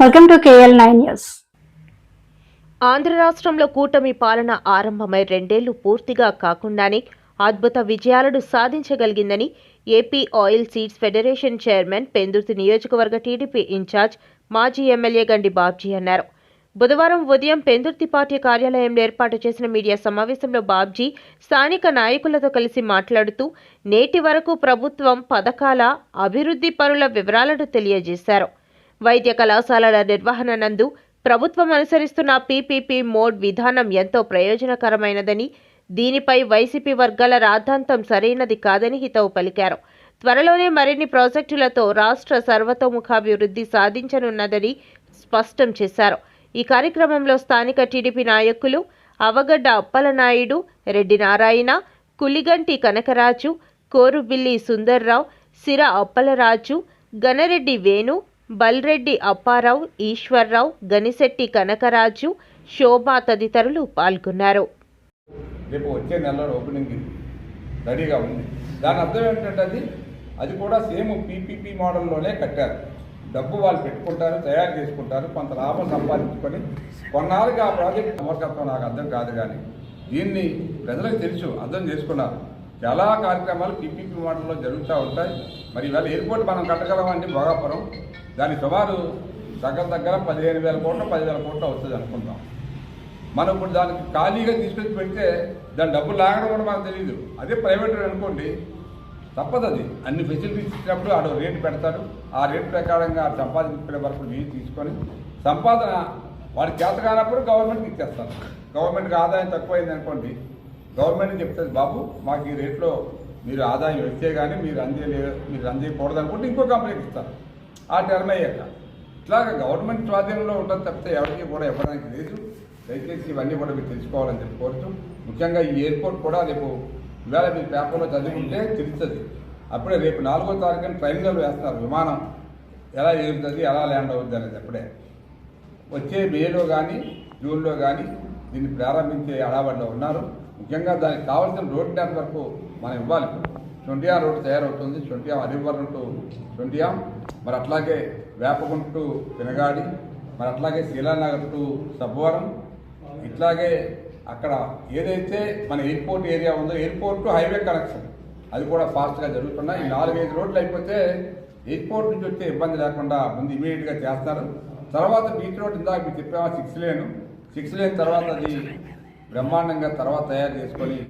Welcome to KL9 news. Andhra రాష్ట్రంలో కూటమి పాలన ఆరంభమై 2 ఏళ్లు పూర్తిగా కాకుండానే అద్భుత విజయాలను సాధించగలిగిందని AP oil seeds federation chairman, Pendurthi నియోజకవర్గ టీడీపీ ఇన్ఛార్జ్, మాజీ ఎమ్మెల్యే గండి బాబ్జీ అన్నారు. బుధవారం ఉదయం పెందుర్తి పార్టీ కార్యాలయంలో ఏర్పాటు చేసిన మీడియా సమావేశంలో బాబ్జీ స్థానిక నాయకులతో కలిసి మాట్లాడుతూ నేటి వరకు ప్రభుత్వం పథకాల, అభివృద్ధి పనుల వివరాలను తెలియజేశారు. వైద్య కళాశాలల నిర్వహణ నందు ప్రభుత్వం అనుసరిస్తున్న పీపీపీ మోడ్ విధానం ఎంతో ప్రయోజనకరమైనదని, దీనిపై వైసీపీ వర్గాల రాద్ధాంతం సరైనది కాదని హితవు పలికారు. త్వరలోనే మరిన్ని ప్రాజెక్టులతో రాష్ట్ర సర్వతోముఖాభివృద్ధి సాధించనున్నదని స్పష్టం చేశారు. ఈ కార్యక్రమంలో స్థానిక టీడీపీ నాయకులు అవగడ్డ అప్పలనాయుడు, రెడ్డి నారాయణ, కులిగంటి కనకరాజు, కోరుబిల్లి సుందర్రావు, సిర అప్పలరాజు, గనరెడ్డి వేణు, బల్రెడ్డి అప్పారావు, ఈశ్వర్రావు, గనిశెట్టి కనకరాజు, శోభ తదితరులు పాల్గొన్నారు. రేపు వచ్చే నెలలో ఓపెనింగ్ రెడీగా ఉంది. దాని అర్థం ఏంటంటే అది కూడా సేమ్ పీపీపీ మోడల్లోనే కట్టారు. డబ్బు వాళ్ళు పెట్టుకుంటారు, తయారు చేసుకుంటారు, కొంత లాభం సంపాదించుకొని కొన్నాళ్ళుగా ఆ ప్రాజెక్ట్ సమర్కత్వం నాకు అర్థం కాదు. కానీ దీన్ని ప్రజలకు తెలుసు, అర్థం చేసుకున్నారు. చాలా కార్యక్రమాలు పీపీపీ మోడల్లో జరుగుతూ ఉంటాయి. మరి ఇవాళ ఎయిర్పోర్ట్ మనం కట్టగలమండి భోగాపురం. దాని సుమారు దగ్గర 15,000 కోట్లు 10,000 కోట్లు అవుతుంది అనుకుంటాం. మనం ఇప్పుడు దానికి ఖాళీగా తీసుకొచ్చి పెడితే దాని డబ్బులు లాగడం కూడా మనకు తెలియదు. అదే ప్రైవేట్ అనుకోండి, తప్పదు. అది అన్ని ఫెసిలిటీస్ ఇచ్చినప్పుడు ఆడు రేటు పెడతాడు. ఆ రేటు ప్రకారంగా సంపాదించుకునే వరకు నీరు తీసుకొని సంపాదన వాడికి చేత కానప్పుడు గవర్నమెంట్కి ఇచ్చేస్తారు. గవర్నమెంట్కి ఆదాయం తక్కువైంది అనుకోండి, గవర్నమెంట్కి చెప్తుంది, బాబు మాకు ఈ రేట్లో మీరు ఆదాయం ఇస్తే కానీ మీరు అందేయకూడదు అనుకుంటే ఇంకో కంపెనీకి ఇస్తారు. ఆ టర్మ్ అయ్యాక ఇట్లాగా గవర్నమెంట్ స్వాధీనంలో ఉంటుంది తప్పితే ఎవరికి కూడా ఇవ్వడానికి లేదు. దయచేసి ఇవన్నీ కూడా మీరు తెలుసుకోవాలని చెప్పి కోరుతూ, ముఖ్యంగా ఈ ఎయిర్పోర్ట్ కూడా రేపు ఇవాళ మీరు పేపర్లో చదువుకుంటే తెలుస్తుంది. అప్పుడే రేపు 4వ తారీఖున ట్రైన్లో వేస్తున్నారు. విమానం ఎలా ఎగురుతుంది, ఎలా ల్యాండ్ అవుతుంది అనేది అప్పుడే వచ్చే మేలో కానీ జూన్లో కానీ దీన్ని ప్రారంభించే అడాబడిలో ఉన్నారు. ముఖ్యంగా దానికి కావాల్సిన రోడ్ నెట్వర్క్ మనం ఇవ్వాలి. చొంటియా రోడ్డు తయారవుతుంది. చొంటియా అరివరం టు చొంటియా, మరి అట్లాగే వేపగుంట టు పినగాడి, మరి అట్లాగే శీలానగర్ టు సబ్బవరం, ఇట్లాగే అక్కడ ఏదైతే మన ఎయిర్పోర్ట్ ఏరియా ఉందో ఎయిర్పోర్ట్ టు హైవే కనెక్షన్ అది కూడా ఫాస్ట్గా జరుగుతున్నాయి. ఈ 4-5 రోడ్లు అయిపోతే ఎయిర్పోర్ట్ నుంచి వచ్చే ఇబ్బంది లేకుండా ముందు ఇమీడియట్గా చేస్తారు. తర్వాత బీచ్ రోడ్ ఇందాక మీరు చెప్పామా 6 లేన్ తర్వాత అది బ్రహ్మాండంగా తర్వాత తయారు చేసుకొని